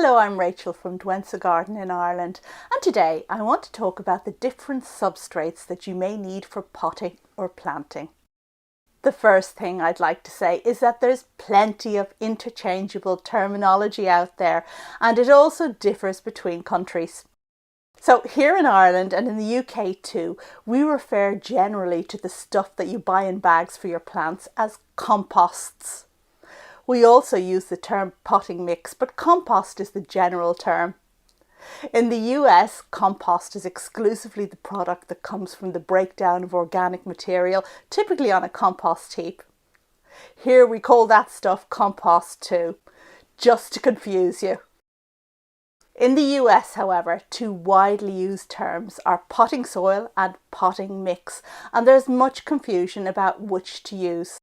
Hello, I'm Rachel from Douentza Garden in Ireland, and today I want to talk about the different substrates that you may need for potting or planting. The first thing I'd like to say is that there's plenty of interchangeable terminology out there, and it also differs between countries. So here in Ireland and in the UK too, we refer generally to the stuff that you buy in bags for your plants as composts. We also use the term potting mix, but compost is the general term. In the US, compost is exclusively the product that comes from the breakdown of organic material, typically on a compost heap. Here we call that stuff compost too, just to confuse you. In the US, however, two widely used terms are potting soil and potting mix, and there's much confusion about which to use.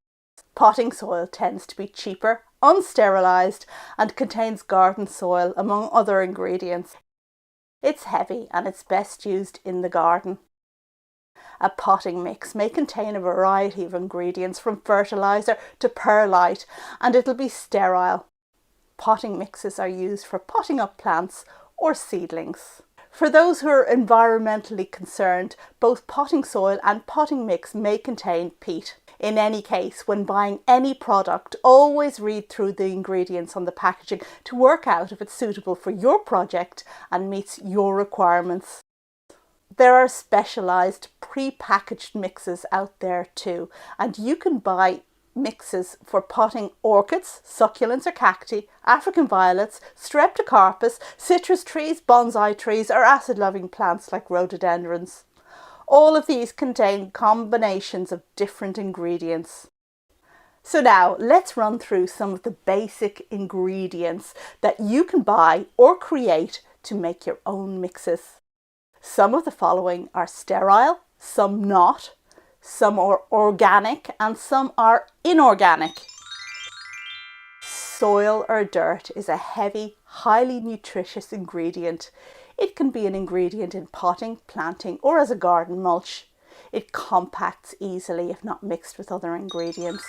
Potting soil tends to be cheaper, unsterilised, and contains garden soil among other ingredients. It's heavy and it's best used in the garden. A potting mix may contain a variety of ingredients from fertiliser to perlite, and it'll be sterile. Potting mixes are used for potting up plants or seedlings. For those who are environmentally concerned, both potting soil and potting mix may contain peat. In any case, when buying any product, always read through the ingredients on the packaging to work out if it's suitable for your project and meets your requirements. There are specialised pre-packaged mixes out there too, and you can buy mixes for potting orchids, succulents or cacti, African violets, streptocarpus, citrus trees, bonsai trees or acid-loving plants like rhododendrons. All of these contain combinations of different ingredients. So now let's run through some of the basic ingredients that you can buy or create to make your own mixes. Some of the following are sterile, some not, some are organic and some are inorganic. Soil or dirt is a heavy, highly nutritious ingredient. It can be an ingredient in potting, planting or as a garden mulch. It compacts easily if not mixed with other ingredients.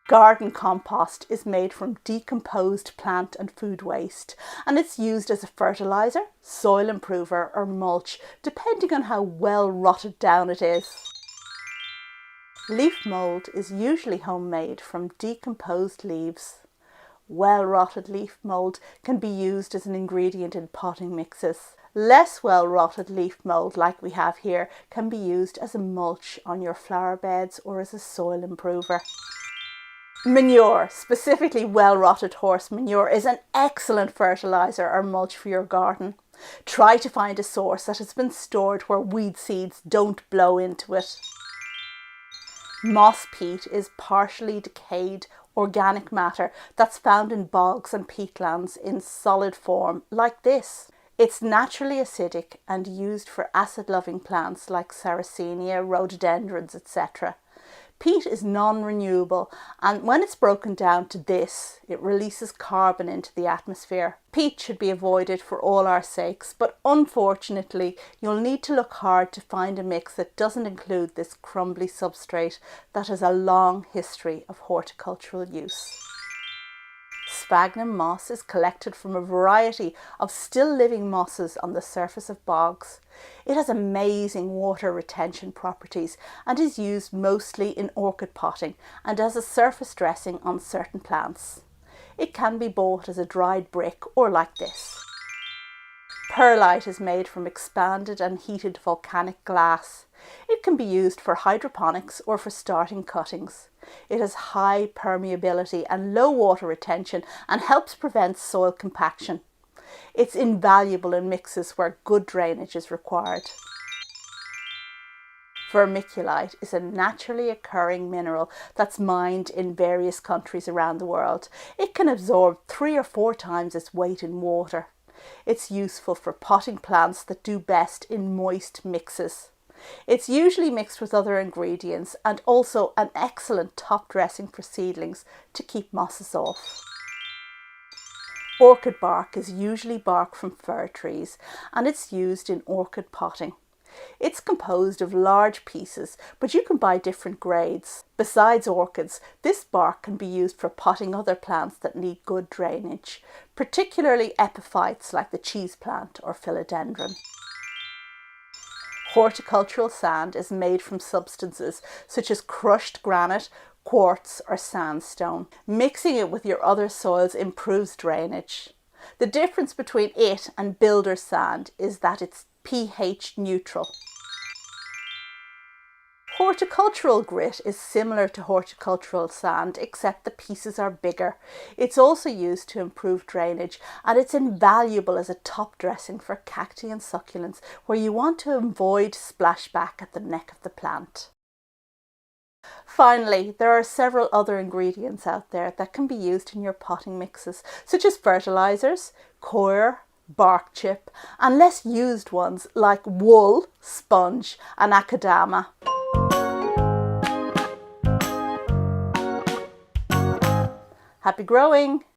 Garden compost is made from decomposed plant and food waste, and it's used as a fertiliser, soil improver or mulch, depending on how well rotted down it is. Leaf mould is usually homemade from decomposed leaves. Well-rotted leaf mould can be used as an ingredient in potting mixes. Less well-rotted leaf mould, like we have here, can be used as a mulch on your flower beds or as a soil improver. Manure, specifically well-rotted horse manure, is an excellent fertiliser or mulch for your garden. Try to find a source that has been stored where weed seeds don't blow into it. Moss peat is partially decayed organic matter that's found in bogs and peatlands in solid form, like this. It's naturally acidic and used for acid-loving plants like sarracenia, rhododendrons, etc. Peat is non-renewable, and when it's broken down to this, it releases carbon into the atmosphere. Peat should be avoided for all our sakes, but unfortunately you'll need to look hard to find a mix that doesn't include this crumbly substrate that has a long history of horticultural use. Sphagnum moss is collected from a variety of still living mosses on the surface of bogs. It has amazing water retention properties and is used mostly in orchid potting and as a surface dressing on certain plants. It can be bought as a dried brick or like this. Perlite is made from expanded and heated volcanic glass. It can be used for hydroponics or for starting cuttings. It has high permeability and low water retention and helps prevent soil compaction. It's invaluable in mixes where good drainage is required. Vermiculite is a naturally occurring mineral that's mined in various countries around the world. It can absorb 3 or 4 times its weight in water. It's useful for potting plants that do best in moist mixes. It's usually mixed with other ingredients and also an excellent top dressing for seedlings to keep mosses off. Orchid bark is usually bark from fir trees and it's used in orchid potting. It's composed of large pieces, but you can buy different grades. Besides orchids, this bark can be used for potting other plants that need good drainage, particularly epiphytes like the cheese plant or philodendron. Horticultural sand is made from substances such as crushed granite, quartz or sandstone. Mixing it with your other soils improves drainage. The difference between it and builder's sand is that it's pH neutral. Horticultural grit is similar to horticultural sand, except the pieces are bigger. It's also used to improve drainage, and it's invaluable as a top dressing for cacti and succulents where you want to avoid splashback at the neck of the plant. Finally, there are several other ingredients out there that can be used in your potting mixes, such as fertilizers, coir, bark chip, and less used ones like wool, sponge and akadama. Happy growing!